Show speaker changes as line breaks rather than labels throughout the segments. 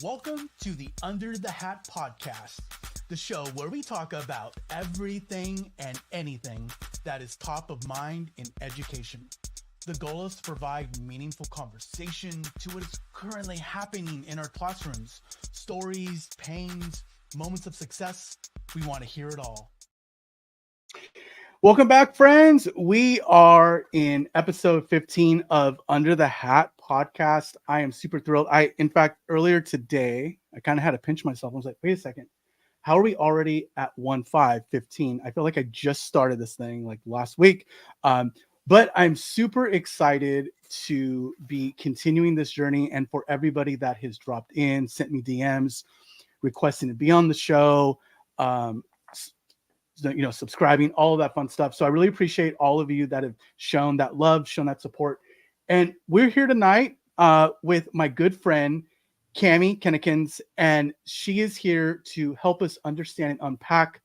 Welcome to the Under the Hat podcast, the show where we talk about everything and anything that is top of mind in education. The goal is to provide meaningful conversation to what is currently happening in our classrooms. Stories, pains, moments of success. We want to hear it all. Welcome back, friends. We are in episode 15 of Under the Hat podcast. I am super thrilled. In fact, earlier today, I kind of had to pinch myself. I was like, wait a second. How are we already at 1/5/15? I feel like I just started this thing like last week. But I'm super excited to be continuing this journey, and for everybody that has dropped in, sent me DMs, requesting to be on the show, subscribing, all of that fun stuff. So I really appreciate all of you that have shown that love, shown that support. And we're here tonight with my good friend, Cammie Kennekins, and she is here to help us understand and unpack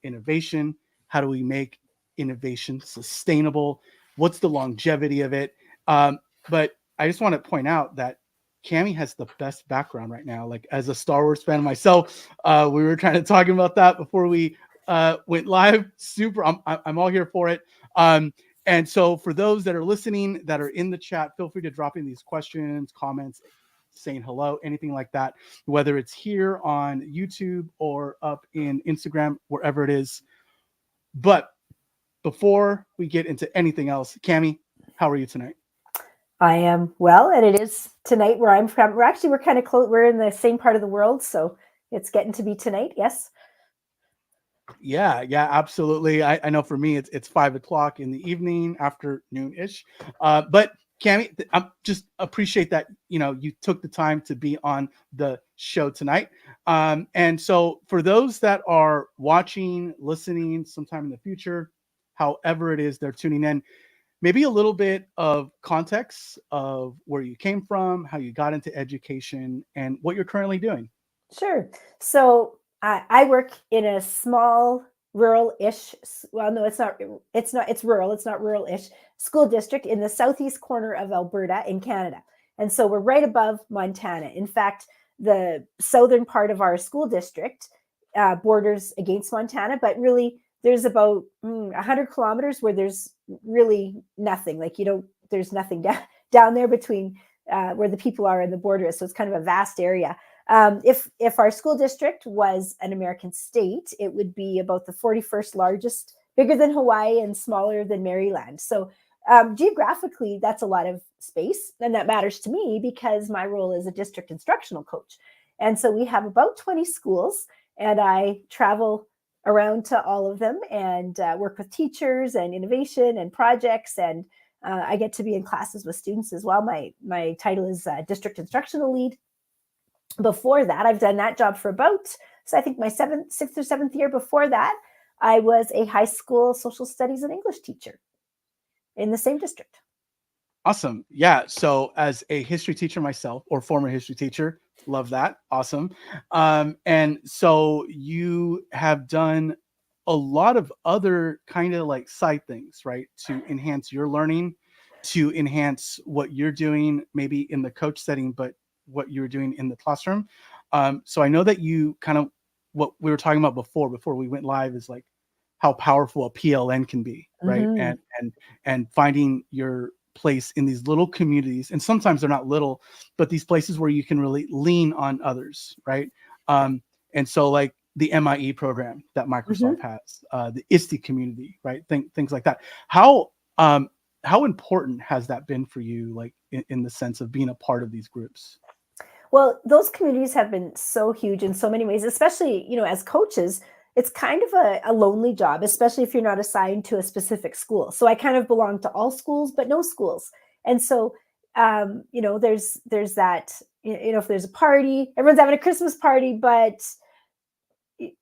innovation. How do we make innovation sustainable? What's the longevity of it? But I just want to point out that Cammie has the best background right now. Like, as a Star Wars fan myself, we were trying to talk about that before we went live. Super, I'm all here for it. And so for those that are listening, that are in the chat, feel free to drop in these questions, comments, saying hello, anything like that, whether it's here on YouTube or up in Instagram, wherever it is. But before we get into anything else, Cammie, how are you tonight?
I am well, and it is tonight where I'm from. We're kind of close. We're in the same part of the world, so it's getting to be tonight. Yes.
Yeah, absolutely. I know for me, it's 5:00 in the evening, afternoon-ish. But Cammie, I just appreciate that, you took the time to be on the show tonight. And so for those that are watching, listening sometime in the future, however it is they're tuning in, maybe a little bit of context of where you came from, how you got into education, and what you're currently doing.
Sure. So I work in a small rural-ish, well, no, it's not rural, it's not rural-ish school district in the southeast corner of Alberta in Canada. And so we're right above Montana. In fact, the southern part of our school district borders against Montana, but really there's about 100 kilometers where there's really nothing. Like, there's nothing down there between where the people are and the border is. So it's kind of a vast area. If our school district was an American state, it would be about the 41st largest, bigger than Hawaii and smaller than Maryland. So geographically, that's a lot of space. And that matters to me because my role is a district instructional coach. And so we have about 20 schools, and I travel around to all of them and work with teachers and innovation and projects. And I get to be in classes with students as well. My title is district instructional lead. Before that, I've done that job for I think my sixth or seventh year. Before that, I was a high school social studies and English teacher in the same district.
Awesome. Yeah. So as a history teacher myself, or former history teacher, love that. Awesome. And so you have done a lot of other kind of like side things, right? To enhance your learning, to enhance what you're doing, maybe in the coach setting, but what you're doing in the classroom. So I know that you kind of, what we were talking about before we went live, is like how powerful a PLN can be, right?
Mm-hmm.
And finding your place in these little communities, and sometimes they're not little, but these places where you can really lean on others, right? And so like the MIE program that Microsoft has, the ISTE community, right? Things like that. How important has that been for you, like in the sense of being a part of these groups?
Well, those communities have been so huge in so many ways, especially, as coaches. It's kind of a lonely job, especially if you're not assigned to a specific school. So I kind of belong to all schools, but no schools. And so, there's that, if there's a party, everyone's having a Christmas party, but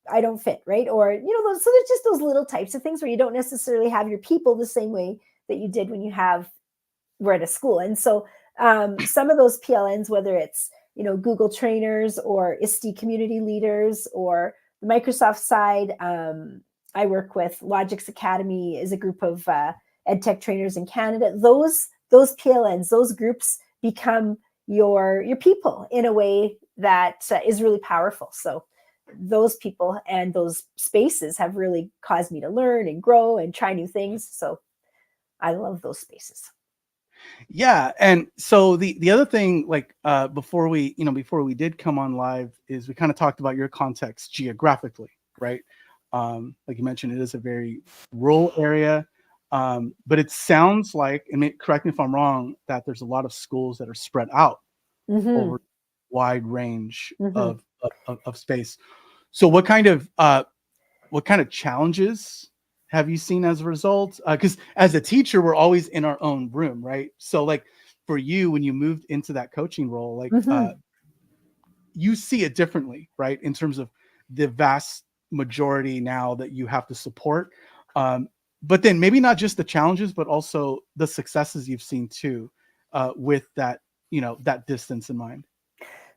I don't fit, right? Or, so there's just those little types of things where you don't necessarily have your people the same way that you did when were at a school. And so some of those PLNs, whether it's, Google trainers or ISTE community leaders, or the Microsoft side, I work with Logix Academy, is a group of EdTech trainers in Canada. Those PLNs, those groups become your people in a way that is really powerful. So those people and those spaces have really caused me to learn and grow and try new things. So I love those spaces.
Yeah, and so the other thing, like before we did come on live, is we kind of talked about your context geographically, right? Like you mentioned, it is a very rural area, but it sounds like, and correct me if I'm wrong, that there's a lot of schools that are spread out
Mm-hmm.
over a wide range
Mm-hmm.
of space. So what kind of challenges have you seen as a result? Because as a teacher, we're always in our own room, right? So like for you, when you moved into that coaching role, like
Mm-hmm.
you see it differently, right? In terms of the vast majority now that you have to support. But then maybe not just the challenges, but also the successes you've seen too, with that, that distance in mind.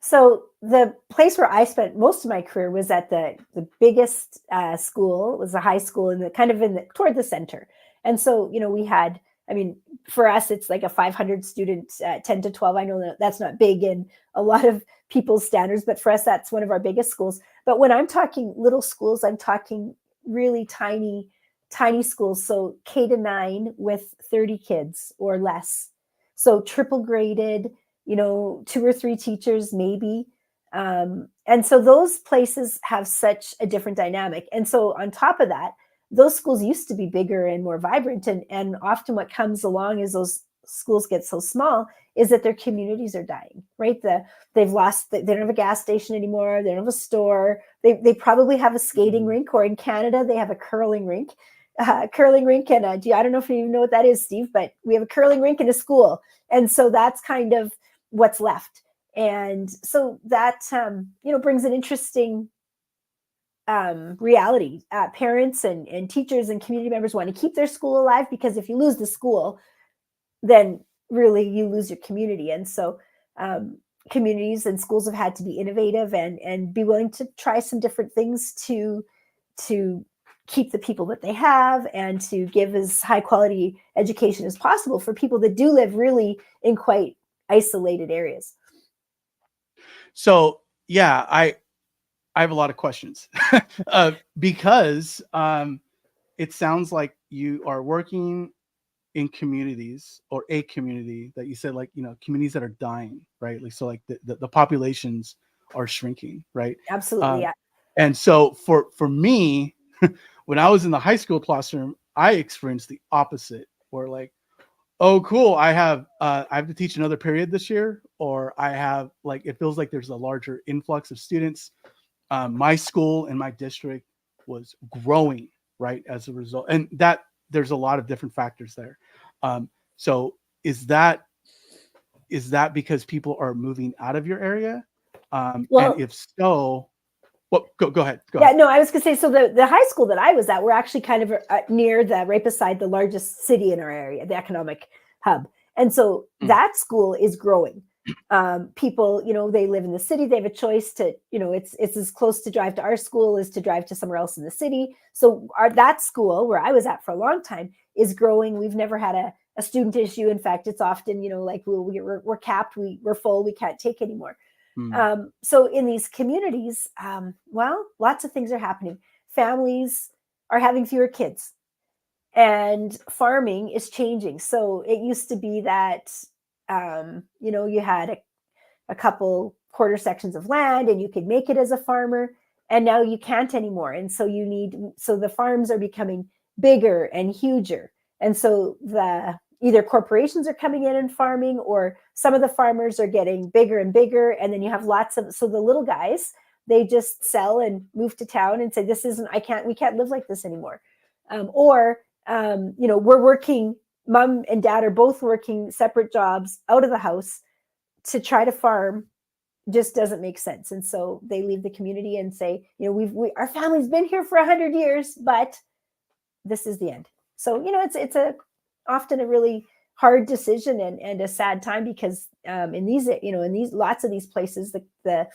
So the place where I spent most of my career was at the biggest school. It was a high school in the kind of toward the center. And so, we had, I mean, for us, it's like a 500 student, 10 to 12. I know that that's not big in a lot of people's standards, but for us, that's one of our biggest schools. But when I'm talking little schools, I'm talking really tiny, tiny schools. So K-9 with 30 kids or less. So triple graded, 2 or 3 teachers maybe. And so those places have such a different dynamic. And so on top of that, those schools used to be bigger and more vibrant. And often what comes along as those schools get so small is that their communities are dying, right? They don't have a gas station anymore. They don't have a store. They probably have a skating rink, or in Canada, they have a curling rink. Curling rink. And I don't know if you even know what that is, Steve, but we have a curling rink in a school. And so that's kind of what's left. And so that, brings an interesting reality. Parents and teachers and community members want to keep their school alive, because if you lose the school, then really you lose your community. And so communities and schools have had to be innovative and be willing to try some different things to keep the people that they have and to give as high quality education as possible for people that do live really in quite isolated areas.
So yeah, I have a lot of questions because it sounds like you are working in communities, or a community that you said, like, communities that are dying, right? Like, so like the populations are shrinking, right?
Absolutely.
Um,
Yeah.
and so for me, when I was in the high school classroom, I experienced the opposite, where like, oh cool, I have to teach another period this year, or I have, like, it feels like there's a larger influx of students. My school and my district was growing, right, as a result, and that there's a lot of different factors there. So is that because people are moving out of your area? And
Well,
if so, well, go ahead.
yeah, no, I was going to say, so the high school that I was at, we're actually kind of near right beside the largest city in our area, the economic hub. And so that school is growing. People, they live in the city. They have a choice to, it's as close to drive to our school as to drive to somewhere else in the city. So that school where I was at for a long time is growing. We've never had a student issue. In fact, it's often, like we're capped, we're full, we can't take anymore. So in these communities, well, lots of things are happening. Families are having fewer kids, and farming is changing. So it used to be that, you had a couple quarter sections of land and you could make it as a farmer, and now you can't anymore. And so so the farms are becoming bigger and huger. And so either corporations are coming in and farming, or some of the farmers are getting bigger and bigger. And then you have so the little guys, they just sell and move to town and say, we can't live like this anymore. We're working, mom and dad are both working separate jobs out of the house to try to farm. Just doesn't make sense. And so they leave the community and say, our family's been here for 100 years, but this is the end. So, it's often a really hard decision and a sad time, because in these lots of these places, the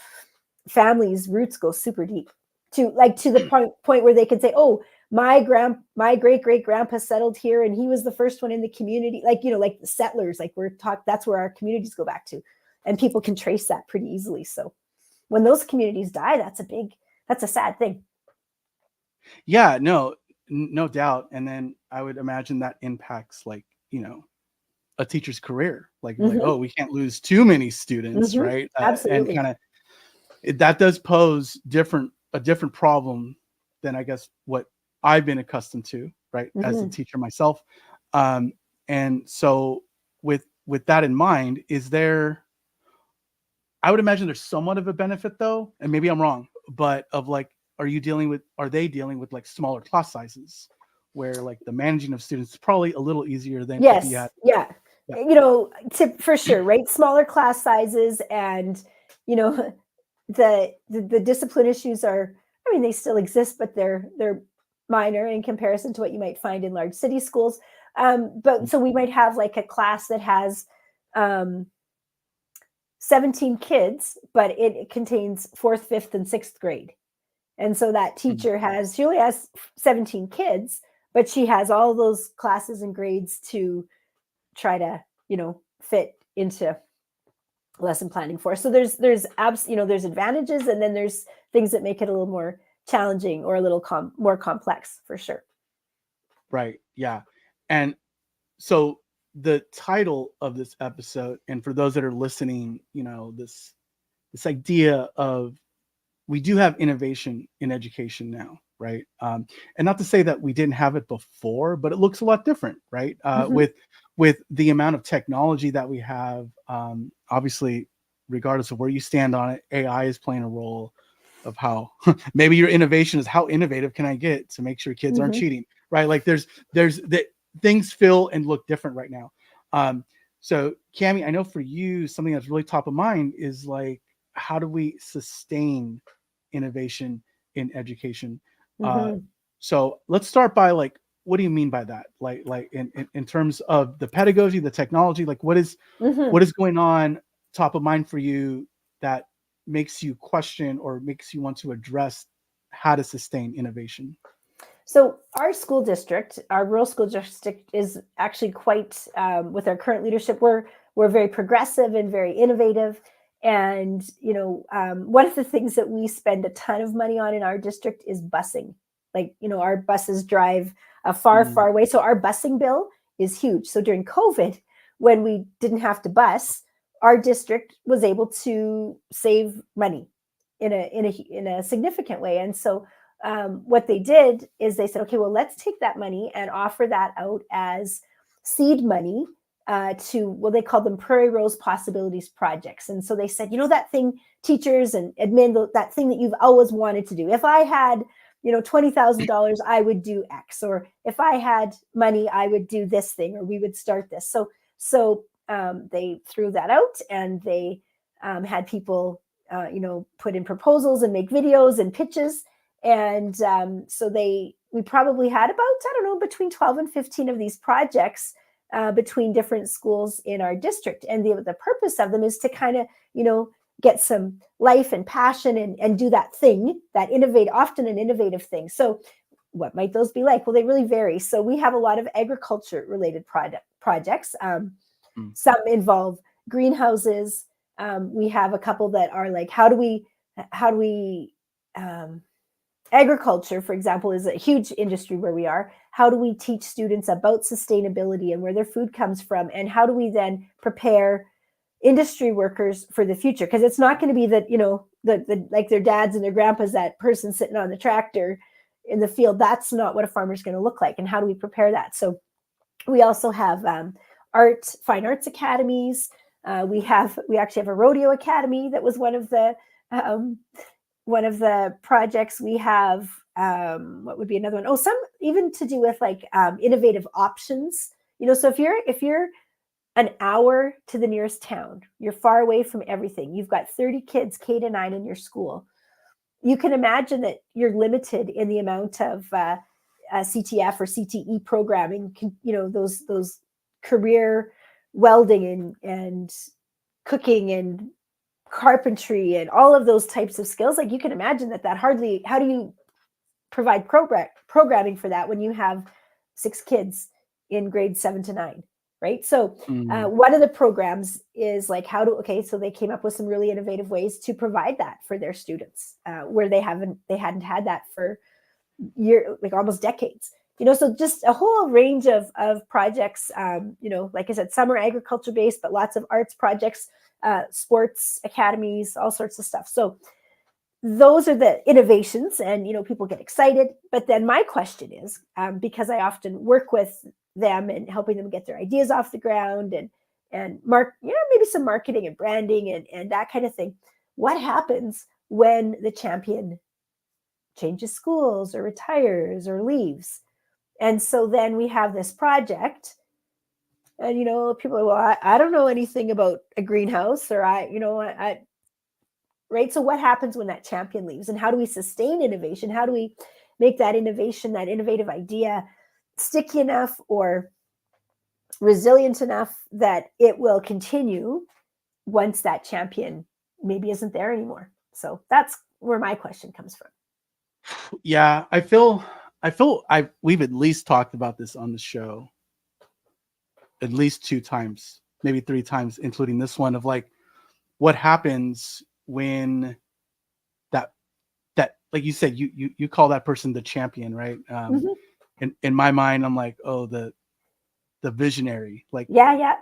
family's roots go super deep to the point where they can say, oh, my great great grandpa settled here and he was the first one in the community, like the settlers, like that's where our communities go back to, and people can trace that pretty easily. So when those communities die, that's a sad thing.
Yeah, no doubt. And then I would imagine that impacts, like, a teacher's career. Like,
Hmm.
oh, we can't lose too many students,
Hmm.
right? And
Absolutely.
kind of that does pose a different problem than, I guess, what I've been accustomed to, right, as a
Hmm.
teacher myself. And so with that in mind, I would imagine there's somewhat of a benefit, though, and maybe I'm wrong, but of like, are they dealing with like smaller class sizes where like the managing of students is probably a little easier than if you
Yes.
had.
Yeah.
Yeah.
For sure, right? Smaller class sizes, and you know, the discipline issues are, I mean, they still exist, but they're minor in comparison to what you might find in large city schools. But so we might have like a class that has um, 17 kids, but it contains fourth, fifth, and sixth grade. And so that
Mhm.
teacher she only has 17 kids, but she has all those classes and grades to try to, fit into lesson planning for. So there's advantages, and then there's things that make it a little more challenging or a little more complex for sure.
Right. Yeah. And so the title of this episode, and for those that are listening, this idea of, we do have innovation in education now, right? And not to say that we didn't have it before, but it looks a lot different, right?
Hmm.
With the amount of technology that we have, obviously, regardless of where you stand on it, AI is playing a role of how maybe your innovation is, how innovative can I get to make sure kids aren't
Hmm.
cheating, right? Like there's that things feel and look different right now. Um, so Cammie, I know for you, something that's really top of mind is like, how do we sustain innovation in education? Uh,
Hmm.
so let's start by like, what do you mean by that? Like in terms of the pedagogy, the technology, like
Hmm.
what is going on top of mind for you that makes you question or makes you want to address how to sustain innovation?
So our rural school district, is actually quite, with our current leadership, we're very progressive and very innovative. And one of the things that we spend a ton of money on in our district is busing. Like, our buses drive a far,
Mm,
far away, so our busing bill is huge. So during COVID, when we didn't have to bus, our district was able to save money in a significant way. And so what they did is they said, okay, well, let's take that money and offer that out as seed money to, well, they called them Prairie Rose Possibilities Projects. And so they said, that thing, teachers and admin, that thing that you've always wanted to do. If I had, $20,000, I would do X. Or if I had money, I would do this thing, or we would start this. So they threw that out, and they had people, put in proposals and make videos and pitches. And so we probably had about, I don't know, between 12 and 15 of these projects between different schools in our district. And the purpose of them is to kind of, get some life and passion, and do that thing, often an innovative thing. So what might those be like? Well, they really vary. So we have a lot of agriculture related projects.
mm,
Some involve greenhouses. We have a couple that are like, how do we um, agriculture, for example, is a huge industry where we are. How do we teach students about sustainability and where their food comes from? And how do we then prepare industry workers for the future? Because it's not going to be that, like their dads and their grandpas, that person sitting on the tractor in the field. That's not what a farmer is going to look like. And how do we prepare that? So we also have fine arts academies. We actually have a rodeo academy that was um, one of the projects. We have, what would be another one? Oh, some even to do with like innovative options. So if you're an hour to the nearest town, you're far away from everything. You've got 30 kids K-9 in your school. You can imagine that you're limited in the amount of CTF or CTE programming. Those career welding and cooking and carpentry and all of those types of skills. Like, you can imagine that hardly, how do you provide programming for that when you have 6 kids in grades 7 to 9? right? So one of the programs is like so they came up with some really innovative ways to provide that for their students, where they hadn't had that for almost decades. So just a whole range of projects, like I said, some are agriculture based, but lots of arts projects, sports academies, all sorts of stuff. So those are the innovations, and people get excited. But then my question is, because I often work with them and helping them get their ideas off the ground, and maybe some marketing and branding and that kind of thing. What happens when the champion changes schools or retires or leaves? And so then we have this project, and people are, well, I don't know anything about a greenhouse, or I right? So what happens when that champion leaves, and how do we sustain innovation? How do we make that innovation, that innovative idea, sticky enough or resilient enough that it will continue once that champion maybe isn't there anymore? So that's where my question comes from.
Yeah, we've at least talked about this on the show at least 2 times, maybe 3 times, including this one, of like what happens when that like you said, you call that person the champion, right? In my mind, I'm like, oh, the visionary, like
yeah,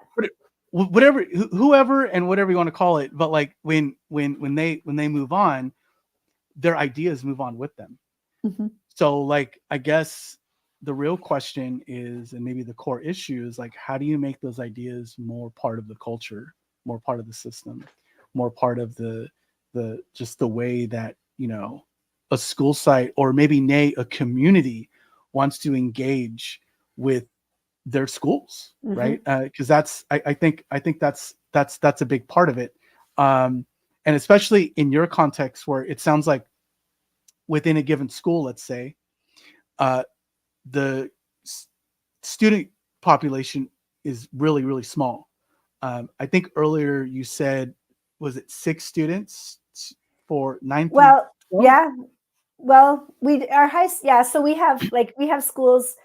whatever, whoever and whatever you want to call it. But like when they move on, their ideas move on with them. So like, I guess the real question is, and maybe the core issue is, like, how do you make those ideas more part of the culture, more part of the system, more part of the just the way that a school site, or maybe a community, wants to engage with their schools, right? Because I think that's a big part of it, and especially in your context, where it sounds like within a given school, let's say, the student population is really, really small. I think earlier you said, was it 6 students for 9th?
Well, yeah. Well, so we have schools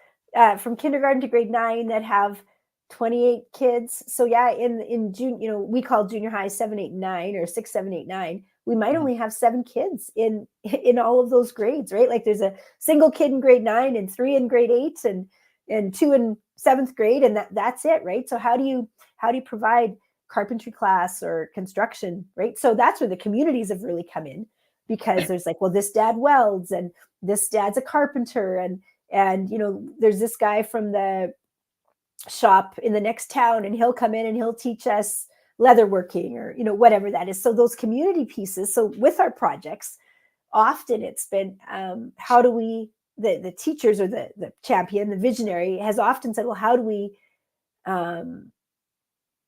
from kindergarten to grade 9 that have 28 kids. So yeah, in June, we call junior high 7, 8, 9, or 6, 7, 8, 9. We might only have 7 kids in all of those grades, right? Like there's a single kid in grade 9 and 3 in grade 8 and 2 in 7th grade, and that's it, right? So how do you provide carpentry class or construction, right? So that's where the communities have really come in, because there's like, well, this dad welds, and this dad's a carpenter, and there's this guy from the shop in the next town, and he'll come in and he'll teach us leatherworking, or whatever that is. So those community pieces. So with our projects, often it's been how do we, the teachers, or the champion, the visionary, has often said, well, how do we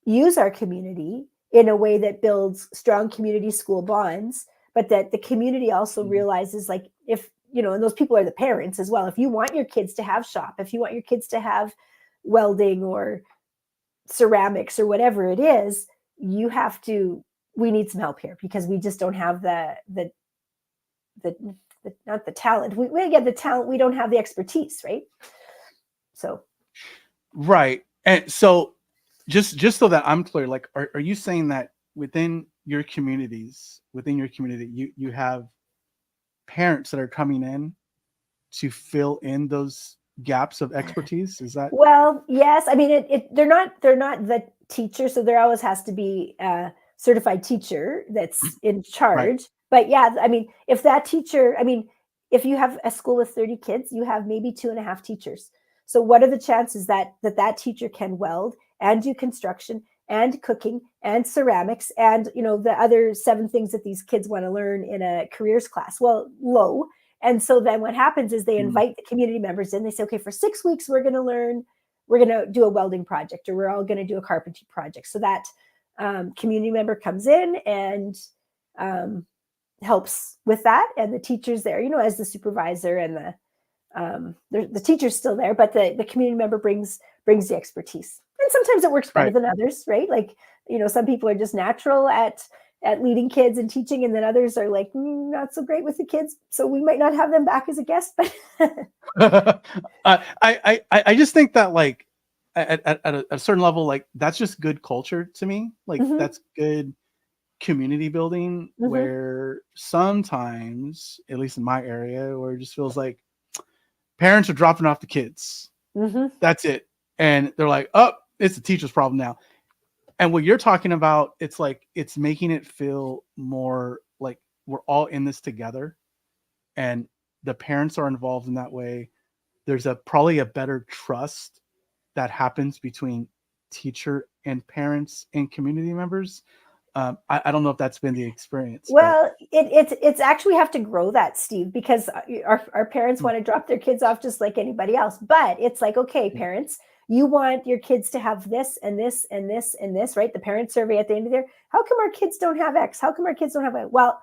use our community in a way that builds strong community school bonds, but that the community also realizes, like, if and those people are the parents as well. If you want your kids to have shop, if you want your kids to have welding or ceramics or whatever it is, we need some help here, because we just don't have the not the talent. We get the talent, we don't have the expertise, right? So
right. And so just so that I'm clear, like, are you saying that within your community, you have parents that are coming in to fill in those gaps of expertise? Is that?
Well, yes. I mean, they're not the teacher, so there always has to be a certified teacher that's in charge. Right. But yeah, I mean, if that teacher, if you have a school with 30 kids, you have maybe 2.5 teachers. So what are the chances that teacher can weld and do construction and cooking and ceramics and the other 7 things that these kids want to learn in a careers class? Well, low. And so then what happens is they invite the community members in. They say, okay, for 6 weeks, we're going to do a welding project, or we're all going to do a carpentry project. So that community member comes in and helps with that. And the teacher's there, as the supervisor, and the teacher's still there, but the community member brings the expertise. And sometimes it works better than others, right? Like, some people are just natural at leading kids and teaching, and then others are like not so great with the kids, so we might not have them back as a guest. But
I just think that, like, at a certain level, like that's just good culture to me. Like
Mhm,
that's good community building
mhm,
where sometimes, at least in my area, where it just feels like parents are dropping off the kids.
mhm.
That's it. And they're like, oh, it's the teacher's problem now. And what you're talking about, it's like it's making it feel more like we're all in this together and the parents are involved in that way. There's a probably a better trust that happens between teacher and parents and community members. I don't know if that's been the experience, but
Well, it's actually we have to grow that, Steve, because our parents
mm,
want to drop their kids off just like anybody else. But it's like, okay,
yeah.
parents, you want your kids to have this and this and this and this, right? The parent survey at the end of there. How come our kids don't have X? How come our kids don't have Y? Well,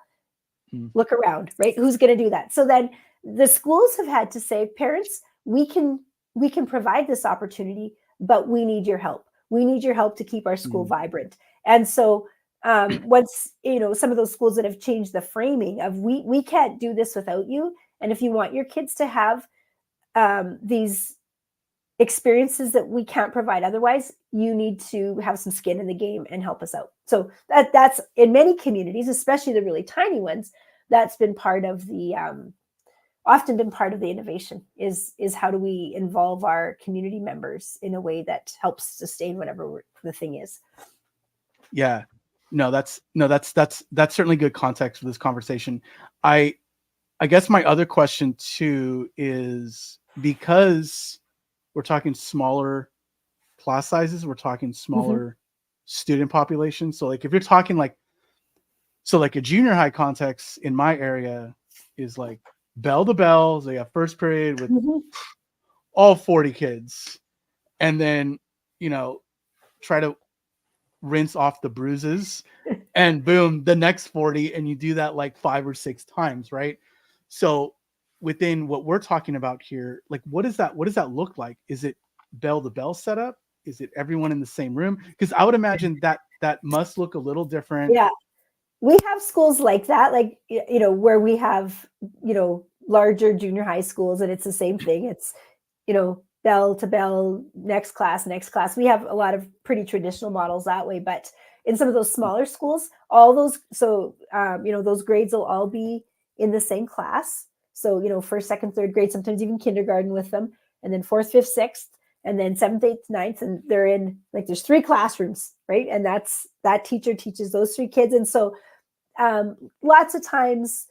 Mm,
look around, right? Who's going to do that? So then the schools have had to say, parents, we can provide this opportunity, but we need your help. We need your help to keep our school
mm,
vibrant. And so once some of those schools that have changed the framing of we can't do this without you. And if you want your kids to have these experiences that we can't provide otherwise, you need to have some skin in the game and help us out. So that's in many communities, especially the really tiny ones, that's been part of the often been part of the innovation is how do we involve our community members in a way that helps sustain whatever the thing is.
yeah. No, that's certainly good context for this conversation. I I guess my other question too is because we're talking smaller class sizes, we're talking
Mhm.
smaller student population. So like if you're talking like so like a junior high context in my area is like bell to bell. They have first period with
Mhm.
all 40 kids, and then you know try to rinse off the bruises, and boom, the next 40, and you do that like 5 or 6 times, right? So within what we're talking about here, like what does that look like? Is it bell to bell setup? Is it everyone in the same room? Because I would imagine that that must look a little different.
Yeah. We have schools like that, like, where we have, larger junior high schools, and it's the same thing. It's, bell to bell, next class, next class. We have a lot of pretty traditional models that way, but in some of those smaller schools, all those, so, those grades will all be in the same class. So, first, second, third grade, sometimes even kindergarten with them, and then fourth, fifth, sixth, and then seventh, eighth, ninth, and they're in like there's three classrooms, right? And that teacher teaches those three kids. And so lots of times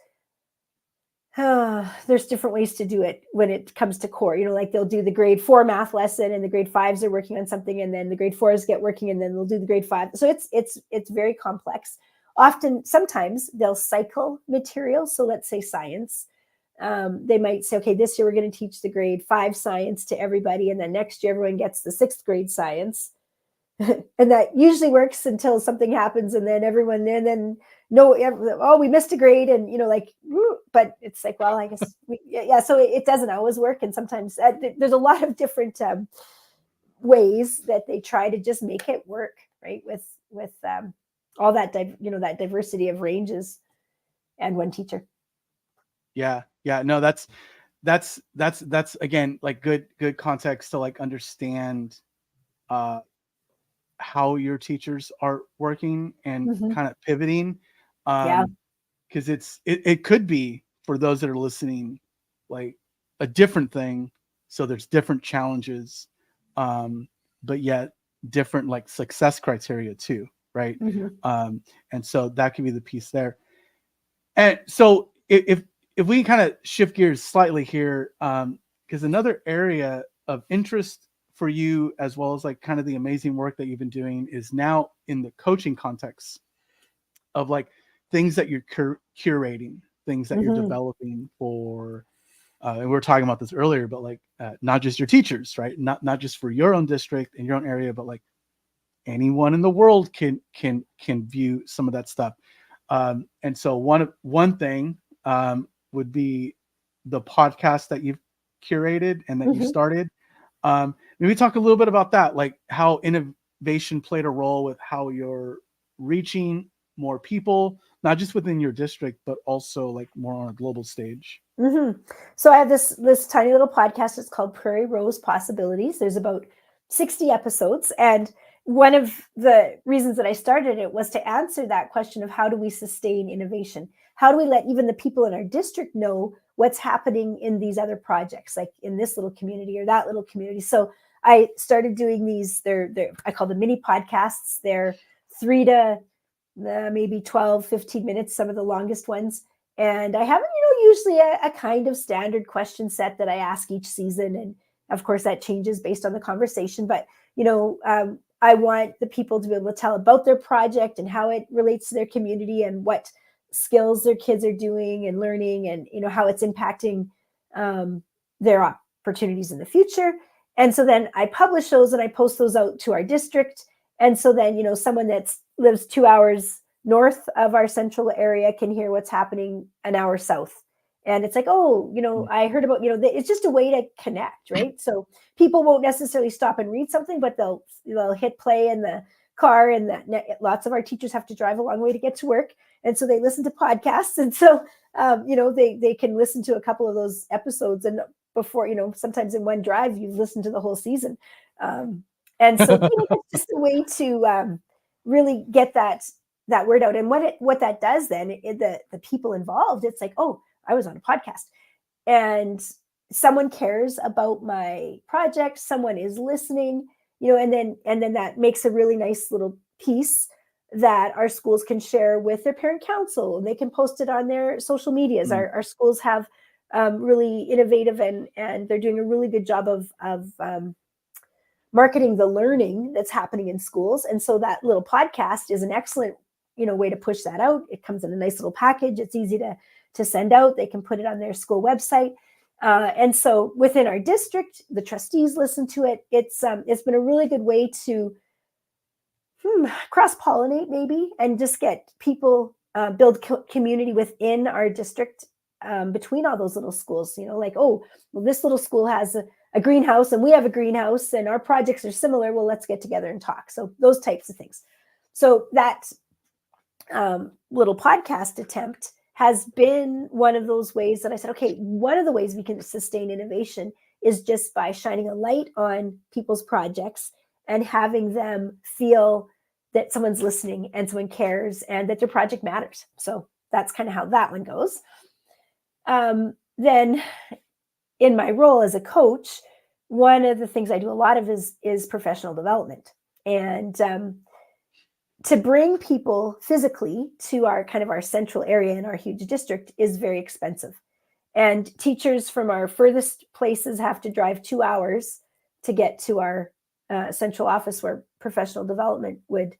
there's different ways to do it when it comes to core. Like they'll do the grade 4 math lesson, and the grade 5s are working on something, and then the grade 4s get working, and then they'll do the grade 5. So it's very complex. Often, sometimes they'll cycle material. So let's say science. They might say, okay, this year we're going to teach the grade 5 science to everybody, and then next year everyone gets the 6th grade science. And that usually works until something happens, and then everyone then no, oh, we missed a grade, and like, but it's like, well, I guess yeah. So it doesn't always work, and sometimes there's a lot of different ways that they try to just make it work, right? With all that that diversity of ranges and one teacher.
Yeah, yeah. No, that's again like good context to like understand uh how your teachers are working and
Hmm.
kind of pivoting.
Yeah.
Because it could be for those that are listening like a different thing. So there's different challenges, um, but yet different like success criteria too, right?
Hmm.
And so that could be the piece there. And so if we kind of shift gears slightly here, because another area of interest for you, as well as like kind of the amazing work that you've been doing, is now in the coaching context of like things that you're curating, things that you're
Hmm.
developing for. And we were talking about this earlier, but like not just your teachers, right? Not just for your own district and your own area, but like anyone in the world can view some of that stuff. And so one thing would be the podcast that you've curated and that you
Hmm.
started. Maybe talk a little bit about that, like how innovation played a role with how you're reaching more people, not just within your district, but also like more on a global stage.
Hmm. So I have this tiny little podcast. It's called Prairie Rose Possibilities. There's about 60 episodes. And one of the reasons that I started it was to answer that question of how do we sustain innovation? How do we let even the people in our district know what's happening in these other projects, like in this little community or that little community? So I started doing these, I call them mini podcasts. They're 3 to maybe 12, 15 minutes, some of the longest ones. And I have, usually a kind of standard question set that I ask each season. And of course, that changes based on the conversation. But, I want the people to be able to tell about their project and how it relates to their community and what skills their kids are doing and learning, and, how it's impacting their opportunities in the future. And so then I publish those and I post those out to our district. And so then, someone that lives 2 hours north of our central area can hear what's happening an hour south. And it's like, oh, I heard about, it's just a way to connect, right? So people won't necessarily stop and read something, but they'll hit play in the car, and lots of our teachers have to drive a long way to get to work. And so they listen to podcasts. And so, they can listen to a couple of those episodes, and before, sometimes in one drive, you've listened to the whole season. And so it's just a way to really get that word out. And what that does then, the people involved, it's like, oh, I was on a podcast and someone cares about my project. Someone is listening, and then that makes a really nice little piece that our schools can share with their parent council, and they can post it on their social medias. Mm-hmm. Our schools have really innovative and they're doing a really good job of marketing the learning that's happening in schools. And so that little podcast is an excellent, way to push that out. It comes in a nice little package. It's easy to send out. They can put it on their school website. And so within our district, the trustees listen to it. It's been a really good way to cross-pollinate maybe, and just get people, build community within our district, between all those little schools, like, oh, well, this little school has a greenhouse and we have a greenhouse and our projects are similar. Well, let's get together and talk. So those types of things. So that little podcast attempt has been one of those ways that I said, okay, one of the ways we can sustain innovation is just by shining a light on people's projects and having them feel that someone's listening and someone cares and that their project matters. So that's kind of how that one goes. Then in my role as a coach, one of the things I do a lot of is professional development. And to bring people physically to our central area in our huge district is very expensive. And teachers from our furthest places have to drive 2 hours to get to our central office where professional development would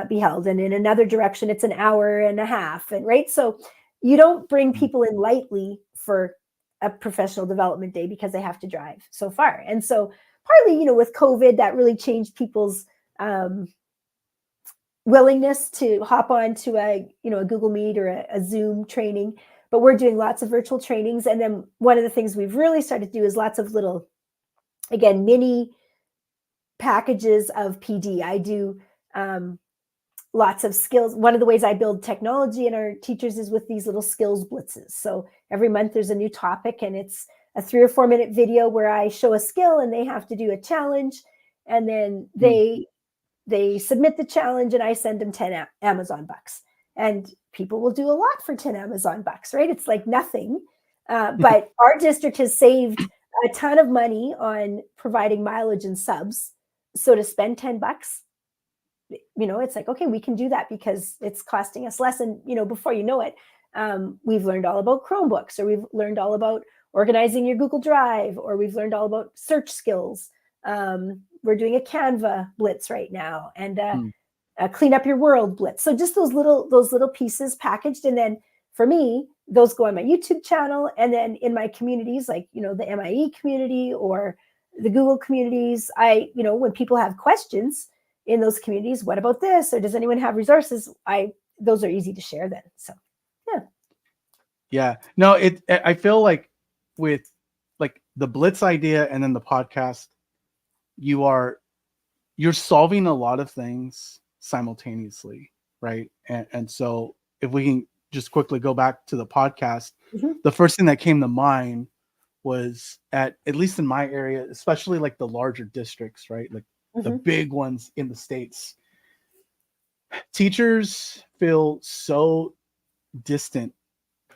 be held. And in another direction, it's an hour and a half. And right. So you don't bring people in lightly for a professional development day because they have to drive so far. And so partly, with COVID, that really changed people's willingness to hop on to a Google Meet or a Zoom training. But we're doing lots of virtual trainings. And then one of the things we've really started to do is lots of little, again, mini packages of PD. I do lots of skills. One of the ways I build technology in our teachers is with these little skills blitzes. So every month there's a new topic, and it's a 3 or 4 minute video where I show a skill and they have to do a challenge. And then they submit the challenge and I send them 10 Amazon bucks. And people will do a lot for 10 Amazon bucks, right? It's like nothing. But our district has saved a ton of money on providing mileage and subs. So to spend 10 bucks, it's like, okay, we can do that because it's costing us less. And, before you know it, we've learned all about Chromebooks, or we've learned all about organizing your Google Drive, or we've learned all about search skills. We're doing a Canva blitz right now, and a clean up your world blitz. So just those little pieces packaged. And then for me, those go on my YouTube channel. And then in my communities, like, the MIE community or the Google communities, when people have questions in those communities, what about this? Or does anyone have resources? Those are easy to share then. So, yeah.
Yeah. No, I feel like with like the Blitz idea and then the podcast, you're solving a lot of things simultaneously, right? And so if we can just quickly go back to the podcast, the first thing that came to mind was at least in my area, especially like the larger districts, right? Like the
Mm-hmm.
big ones in the States, teachers feel so distant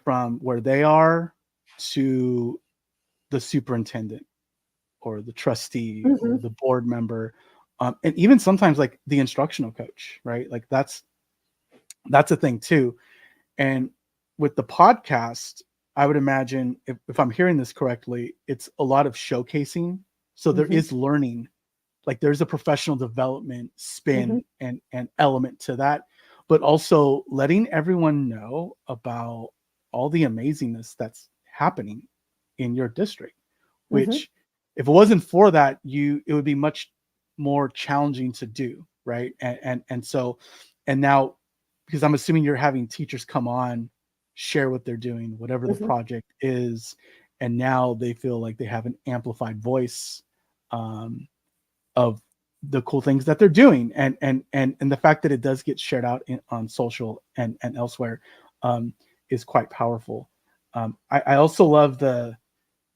from where they are to the superintendent or the trustee or
Mm-hmm.
the board member, and even sometimes like the instructional coach, right? Like that's a thing too. And with the podcast, I would imagine, if I'm hearing this correctly, it's a lot of showcasing. So there
Mm-hmm.
is learning, like there's a professional development
Mm-hmm.
spin and element to that, but also letting everyone know about all the amazingness that's happening in your district,
Mm-hmm.
which if it wasn't for that, it would be much more challenging to do, right? And so, and now, because I'm assuming you're having teachers come on, share what they're doing, whatever the
Mm-hmm.
project is, and now they feel like they have an amplified voice, um, of the cool things that they're doing, and the fact that it does get shared out on social and elsewhere, um, is quite powerful. I also love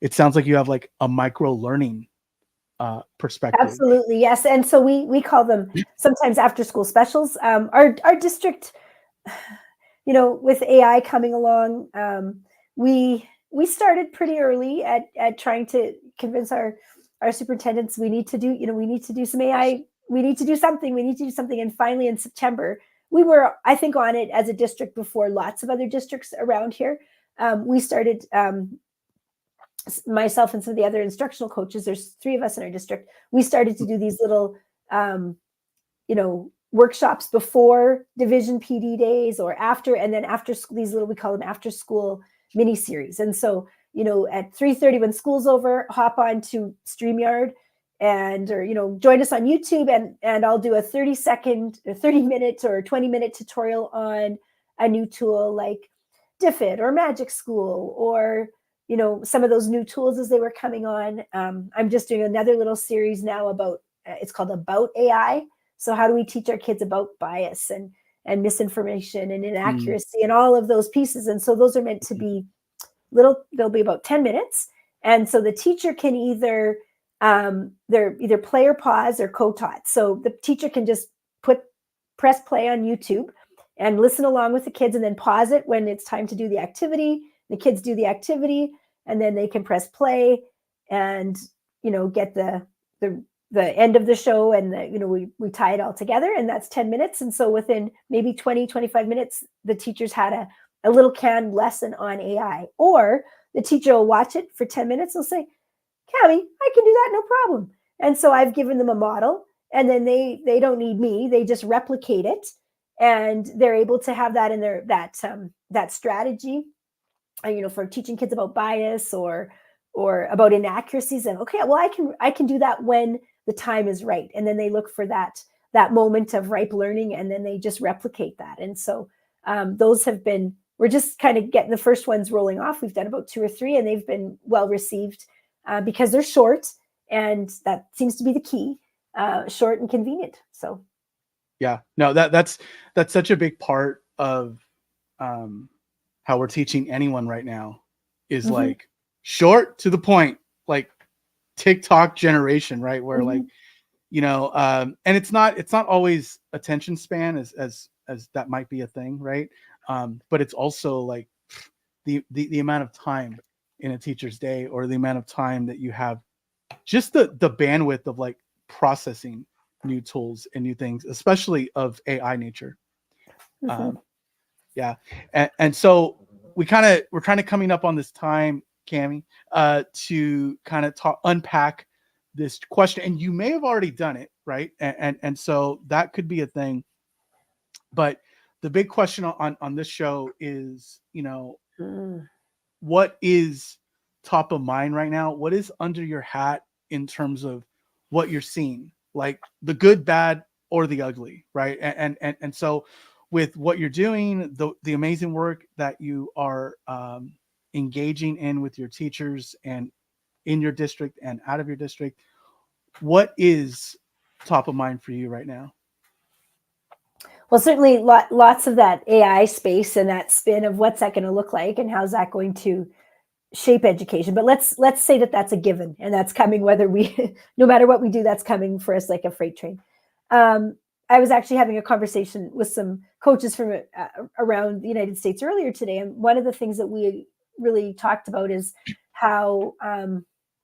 it sounds like you have like a micro learning perspective.
Absolutely, yes. And so we call them sometimes after school specials. Our district, with AI coming along, we started pretty early at trying to convince our superintendents we need to do we need to do some AI. We need to do something. We need to do something. And finally, in September, we were, I think, on it as a district before lots of other districts around here. We started. Myself and some of the other instructional coaches, there's 3 of us in our district, we started to do these little workshops before division PD days or after, and then after school, these little, we call them after school mini series. And so at 3:30 when school's over, hop on to StreamYard and or join us on YouTube, and I'll do a 30-second or 30-minute or 20-minute tutorial on a new tool like Diffit or Magic School, or some of those new tools as they were coming on. I'm just doing another little series now about, it's called About AI. So how do we teach our kids about bias and misinformation and
Mm,
inaccuracy and all of those pieces? And so those are meant to be they'll be about 10 minutes. And so the teacher can either, they're either play or pause or co-taught. So the teacher can just press play on YouTube and listen along with the kids, and then pause it when it's time to do the activity. The kids do the activity, and then they can press play and get the end of the show, and we tie it all together, and that's 10 minutes. And so within maybe 20-25 minutes, the teacher's had a little canned lesson on AI. Or the teacher will watch it for 10 minutes. They'll say, Cammie, I can do that, no problem. And so I've given them a model, and then they don't need me. They just replicate it, and they're able to have that in their that strategy, for teaching kids about bias or about inaccuracies. And okay, well, I can do that when the time is right. And then they look for that moment of ripe learning, and then they just replicate that. And so those have been, we're just kind of getting the first ones rolling off. We've done about 2 or 3, and they've been well received because they're short, and that seems to be the key, short and convenient. So
yeah, no, that's such a big part of, how we're teaching anyone right now, is
mm-hmm,
like short to the point, like TikTok generation, right? Where
mm-hmm,
like, and it's not always attention span, as that might be a thing, right? But it's also like the amount of time in a teacher's day, or the amount of time that you have, just the bandwidth of like processing new tools and new things, especially of AI nature.
mm-hmm.
Um, yeah, and so we're kind of coming up on this time, Cammie, to kind of unpack this question, and you may have already done it, right? And so that could be a thing, but the big question on this show is,
Mm.
what is top of mind right now? What is under your hat in terms of what you're seeing, like the good, bad, or the ugly, right? And so, with what you're doing, the amazing work that you are, engaging in with your teachers, and in your district and out of your district, what is top of mind for you right now?
Well, certainly lots of that AI space and that spin of what's that going to look like and how's that going to shape education. But let's say that that's a given, and that's coming whether we, no matter what we do, that's coming for us like a freight train. I was actually having a conversation with some coaches from around the United States earlier today, and one of the things that we really talked about is how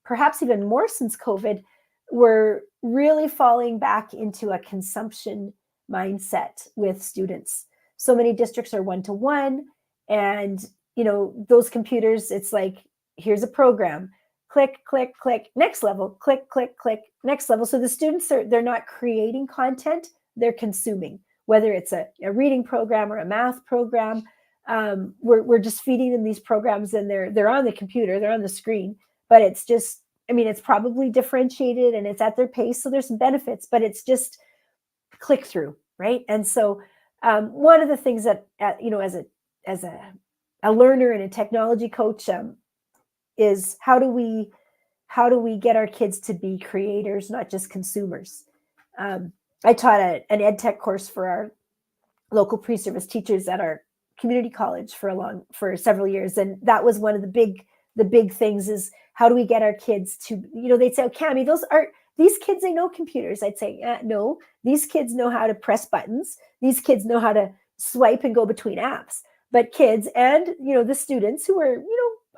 perhaps even more since COVID, we're really falling back into a consumption mindset with students. So many districts are one-to-one, and those computers, it's like, here's a program, click, click, click, next level, click, click, click, next level. So the students they're not creating content, they're consuming, whether it's a reading program or a math program. We're just feeding them these programs, and they're on the computer, they're on the screen, but it's just, it's probably differentiated and it's at their pace. So there's some benefits, but it's just click through, right? And so one of the things that, as a learner and a technology coach, is how do we get our kids to be creators, not just consumers? I taught an EdTech course for our local pre-service teachers at our community college for several years, and that was one of the big things, is how do we get our kids to, they'd say, oh, Cammie, these kids, they know computers. I'd say, no, these kids know how to press buttons. These kids know how to swipe and go between apps. But kids and, the students who were,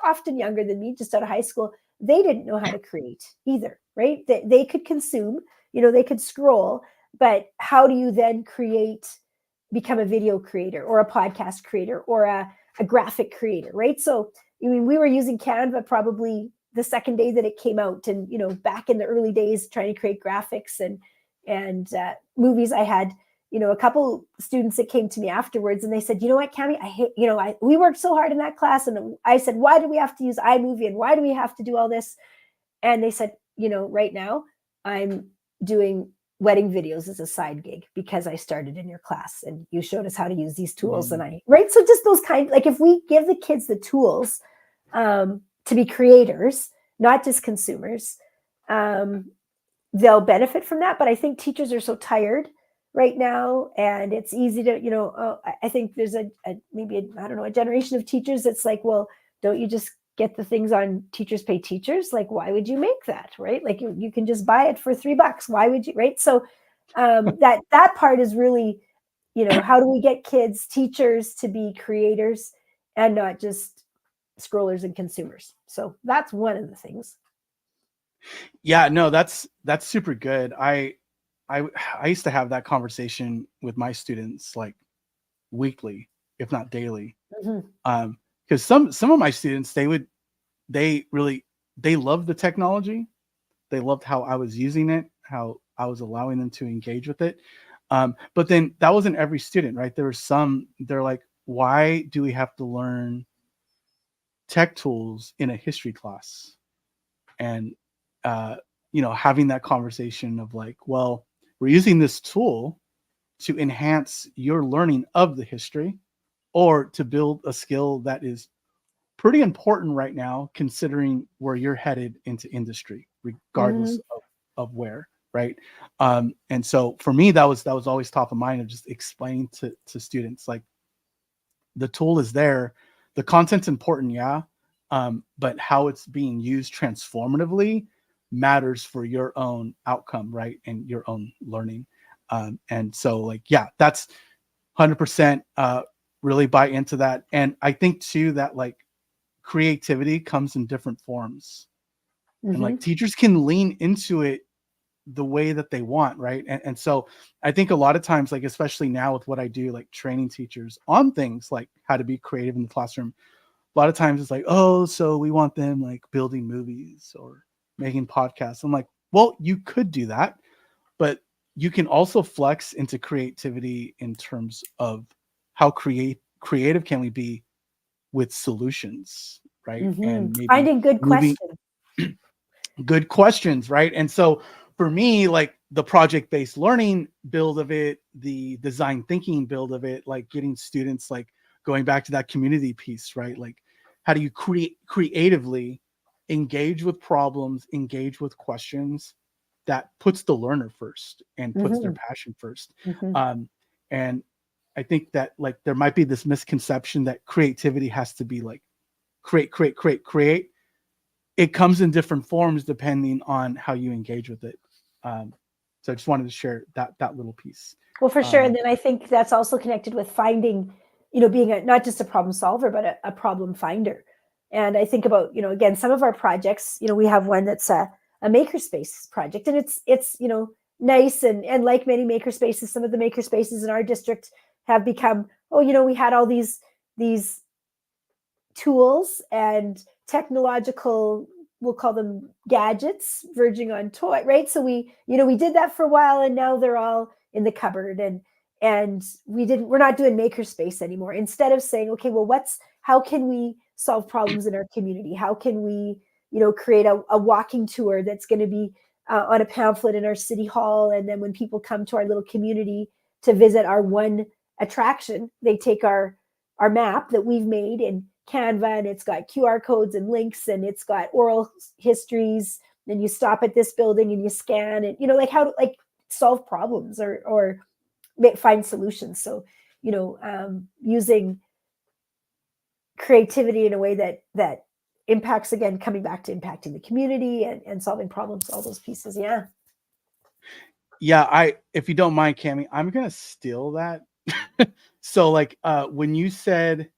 often younger than me, just out of high school, they didn't know how to create either, right? They could consume, they could scroll, but how do you then become a video creator or a podcast creator or a graphic creator, right? So, we were using Canva probably the second day that it came out, and, back in the early days, trying to create graphics and movies. I had, a couple students that came to me afterwards, and they said, you know what, Cammie, I hate, we worked so hard in that class. And I said, why do we have to use iMovie? And why do we have to do all this? And they said, right now I'm doing wedding videos as a side gig because I started in your class and you showed us how to use these tools. And right. So just those like, if we give the kids the tools to be creators, not just consumers, they'll benefit from that. But I think teachers are so tired right now, and it's easy to, I think there's maybe a generation of teachers that's like, well, don't you just get the things on Teachers Pay Teachers? Like, why would you make that, right? Like you can just buy it for $3. Why would you, right? So that part is really, how do we get kids, teachers, to be creators and not just scrollers and consumers? So that's one of the things.
Yeah, no, that's super good. I used to have that conversation with my students like weekly, if not daily.
Mm-hmm.
Because some of my students, they loved the technology. They loved how I was using it, how I was allowing them to engage with it. But then that wasn't every student, right? There were some, they're like, why do we have to learn tech tools in a history class? And, having that conversation of like, well, we're using this tool to enhance your learning of the history or to build a skill that is pretty important right now, considering where you're headed into industry, regardless of where, right? And so for me, that was always top of mind, of just explaining to students, like, the tool is there, the content's important, yeah, but how it's being used transformatively matters for your own outcome, right, and your own learning. And so, like, yeah, that's 100% really buy into that. And I think too that like creativity comes in different forms, and like teachers can lean into it the way that they want, right? And so I think a lot of times, like especially now with what I do, like training teachers on things like how to be creative in the classroom, a lot of times it's like, oh, so we want them like building movies or making podcasts. I'm like, well, you could do that, but you can also flex into creativity in terms of how creative can we be with solutions, right? And maybe
finding good questions.
Good questions, right? And so for me, like the project-based learning build of it, the design thinking build of it, like getting students, like going back to that community piece, right? Like how do you creatively engage with problems, engage with questions that puts the learner first and puts their passion first. And I think that like there might be this misconception that creativity has to be like create. It comes in different forms depending on how you engage with it. So I just wanted to share that little piece.
Well, for sure. And then I think that's also connected with finding, being not just a problem solver, but a problem finder. And I think about, again, some of our projects, we have one that's a makerspace project, and it's nice, and like many makerspaces, some of the makerspaces in our district have become, we had all these tools and technological, we'll call them gadgets, verging on toy, right? So we did that for a while, and now they're all in the cupboard, and we're not doing makerspace anymore. Instead of saying, okay, well, how can we solve problems in our community? How can we, create a walking tour that's going to be on a pamphlet in our city hall, and then when people come to our little community to visit our one attraction, they take our map that we've made in Canva, and it's got QR codes and links, and it's got oral histories, and you stop at this building and you scan it, how to solve problems or find solutions. So, using creativity in a way that impacts, again, coming back to impacting the community and solving problems, all those pieces. Yeah.
Yeah. If you don't mind, Cammie, I'm going to steal that. So when you said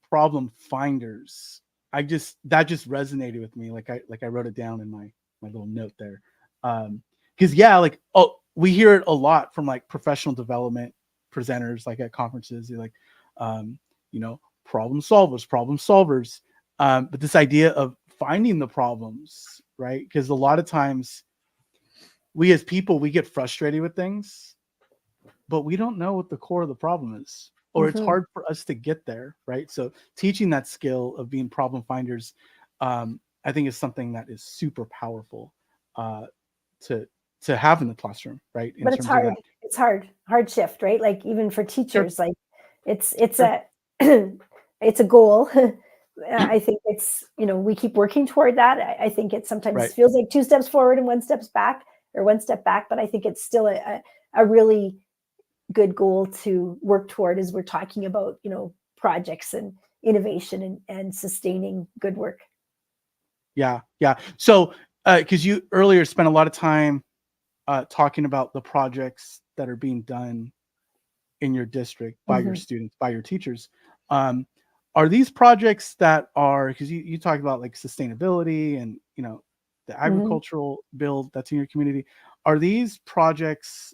problem finders, that just resonated with me. I wrote it down in my little note there. Cause we hear it a lot from professional development presenters, at conferences. They're problem solvers. But this idea of finding the problems, right? Because a lot of times we as people, we get frustrated with things, but we don't know what the core of the problem is, or it's hard for us to get there, right? So teaching that skill of being problem finders, I think is something that is super powerful to have in the classroom, right?
But it's hard. It's hard shift, right? Even for teachers,
sure.
It's a it's a goal. I think it's, we keep working toward that. I think it sometimes feels like 2 steps forward and 1 step back, but I think it's still a really good goal to work toward as we're talking about, projects and innovation and sustaining good work.
Yeah. So, because you earlier spent a lot of time talking about the projects that are being done in your district by your students, by your teachers. Are these projects that are, because you talk about sustainability and, the agricultural build that's in your community. Are these projects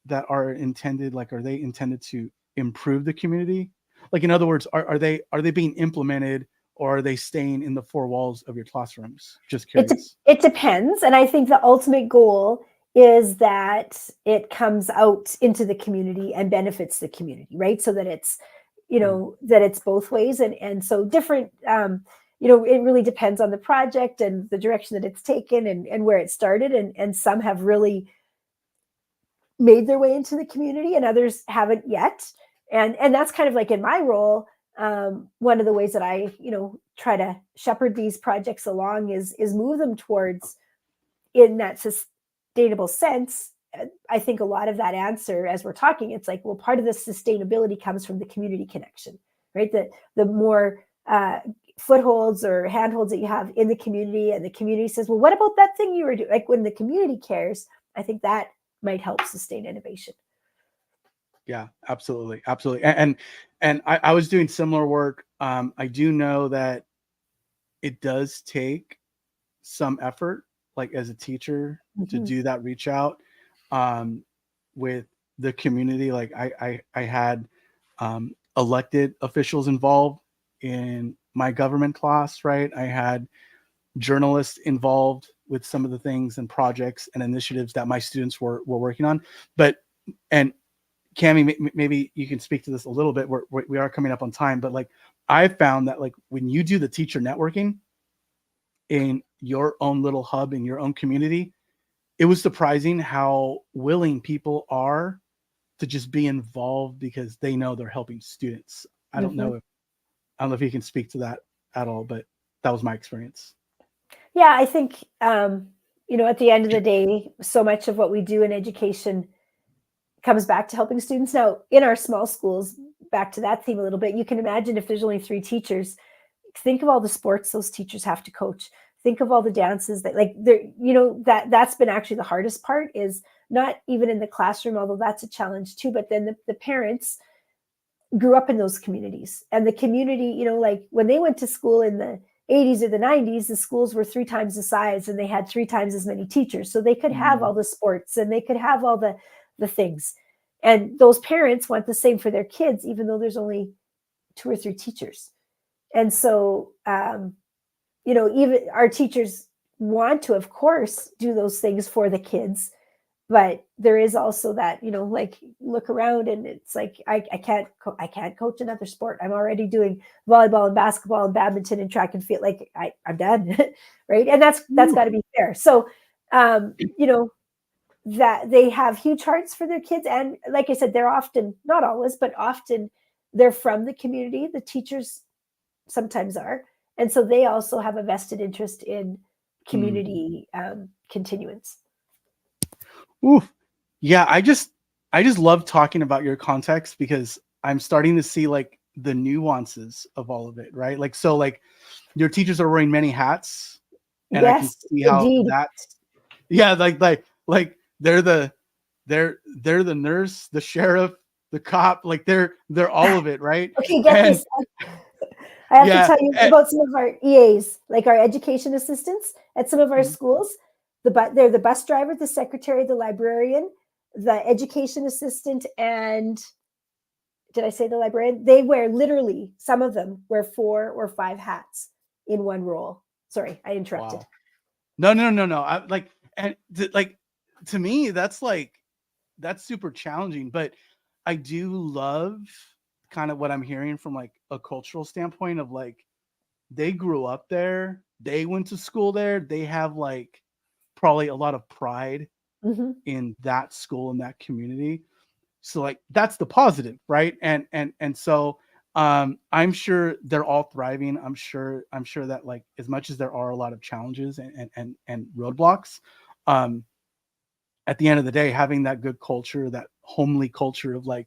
that are intended, are they intended to improve the community? In other words, are they being implemented, or are they staying in the 4 walls of your classrooms? Just curious.
It depends. And I think the ultimate goal is that it comes out into the community and benefits the community, right? So that it's, that it's both ways. And so different, it really depends on the project and the direction that it's taken and where it started. And some have really made their way into the community, and others haven't yet. And that's kind of in my role. One of the ways that I, try to shepherd these projects along is move them towards, in that sustainable sense. I think a lot of that answer, as we're talking, it's well, part of the sustainability comes from the community connection, right? The more footholds or handholds that you have in the community, and the community says, well, what about that thing you were doing? When the community cares, I think that might help sustain innovation.
Yeah, absolutely. And I was doing similar work. I do know that it does take some effort, as a teacher, to do that reach out with the community. I had elected officials involved in my government class, right? I had journalists involved with some of the things and projects and initiatives that my students were working on. And Cammie, maybe you can speak to this a little bit. We are coming up on time, but I found that when you do the teacher networking in your own little hub in your own community, it was surprising how willing people are to just be involved because they know they're helping students. I don't know if you can speak to that at all, but that was my experience.
Yeah, I think, at the end of the day, so much of what we do in education comes back to helping students. Now, in our small schools, back to that theme a little bit, you can imagine if there's only 3 teachers, think of all the sports those teachers have to coach. Think of all the dances that, like, they're, you know, that's been actually the hardest part, is not even in the classroom, although that's a challenge too, but then the parents grew up in those communities, and the community, you know, like when they went to school in the 80s or the 90s, the schools were 3 times the size and they had 3 times as many teachers. So they could have all the sports and they could have all the things. And those parents want the same for their kids, even though there's only 2 or 3 teachers. And so, you know, even our teachers want to, of course, do those things for the kids. But there is also that, you know, like, look around and it's like, I can't coach another sport. I'm already doing volleyball and basketball and badminton and track and field. Like, I'm done. Right. And that's got to be fair. So, you know, that they have huge hearts for their kids. And like I said, they're often, not always, but often they're from the community. The teachers sometimes are. And so they also have a vested interest in community continuance.
Ooh, yeah. I just love talking about your context, because I'm starting to see like the nuances of all of it, right? Like, so like your teachers are wearing many hats, and I can
Yes,
see how
indeed.
that's, yeah, like they're the nurse, the sheriff, the cop, like they're all of it, right?
Okay, get
And
this. I have to tell you about some of our EAs, like our education assistants at some of our schools. They're the bus driver, the secretary, the librarian, the education assistant, and did I say the librarian? They wear, literally, some of them wear 4 or 5 hats in one role. Sorry, I interrupted.
Wow. No. I like, and like, to me, that's super challenging. But I do love kind of what I'm hearing from like a cultural standpoint of like, they grew up there, they went to school there, they have like probably a lot of pride in that school and that community. So like, that's the positive, right? And so I'm sure they're all thriving. I'm sure that, like, as much as there are a lot of challenges and roadblocks, at the end of the day, having that good culture, that homely culture of like,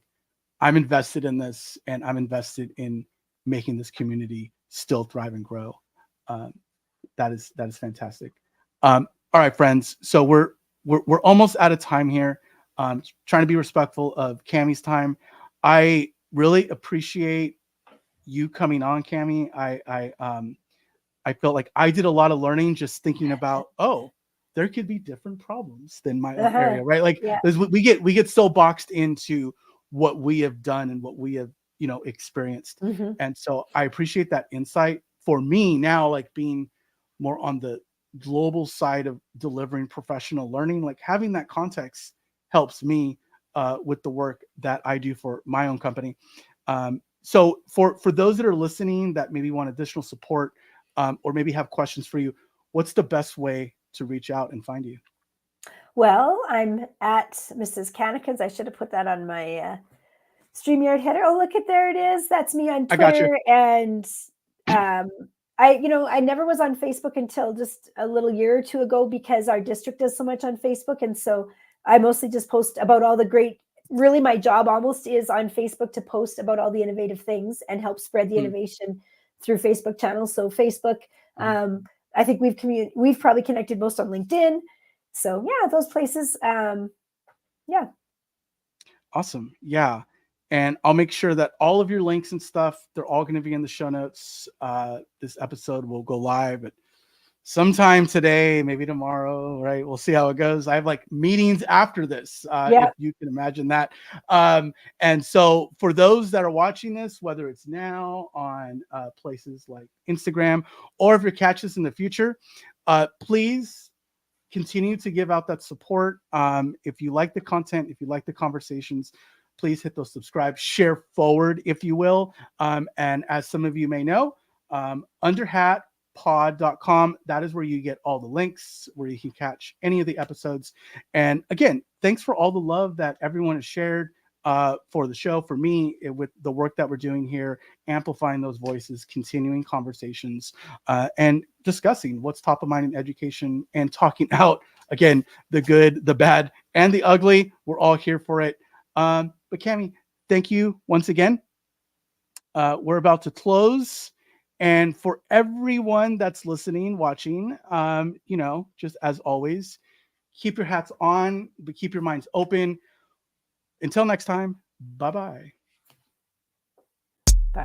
I'm invested in this and I'm invested in making this community still thrive and grow. That is fantastic. All right, friends. So we're almost out of time here. Trying to be respectful of Cammie's time. I really appreciate you coming on, Cammie. I felt like I did a lot of learning just thinking about, oh, there could be different problems than my own area, right? Like,
Yeah.
we get so boxed into what we have done and what we have, you know, experienced. And so I appreciate that insight. For me now, like being more on the global side of delivering professional learning, like having that context helps me with the work that I do for my own company. So for those that are listening that maybe want additional support, or maybe have questions for you, what's the best way to reach out and find you?
Well, I'm at Mrs. Cannikins. I should have put that on my StreamYard header. Oh, look at, there it is. That's me on
I got you.
Twitter. And I never was on Facebook until just a little year or 2 ago, because our district does so much on Facebook. And so I mostly just post about all the great, really my job almost is on Facebook to post about all the innovative things and help spread the innovation through Facebook channels. So Facebook, I think we've probably connected most on LinkedIn. So yeah, those places. Yeah.
Awesome. Yeah. And I'll make sure that all of your links and stuff, they're all going to be in the show notes. This episode will go live at sometime today, maybe tomorrow, right? We'll see how it goes. I have like meetings after this, if you can imagine that. And so for those that are watching this, whether it's now on places like Instagram, or if you're catching this in the future, please continue to give out that support. If you like the content, if you like the conversations, please hit those subscribe, share forward, if you will. And as some of you may know, underhatpod.com, that is where you get all the links, where you can catch any of the episodes. And again, thanks for all the love that everyone has shared for the show, for me, with the work that we're doing here, amplifying those voices, continuing conversations, and discussing what's top of mind in education, and talking out, again, the good, the bad, and the ugly. We're all here for it. But Cammie, thank you once again. We're about to close. And for everyone that's listening, watching, just as always, keep your hats on, but keep your minds open. Until next time, bye-bye.
Bye.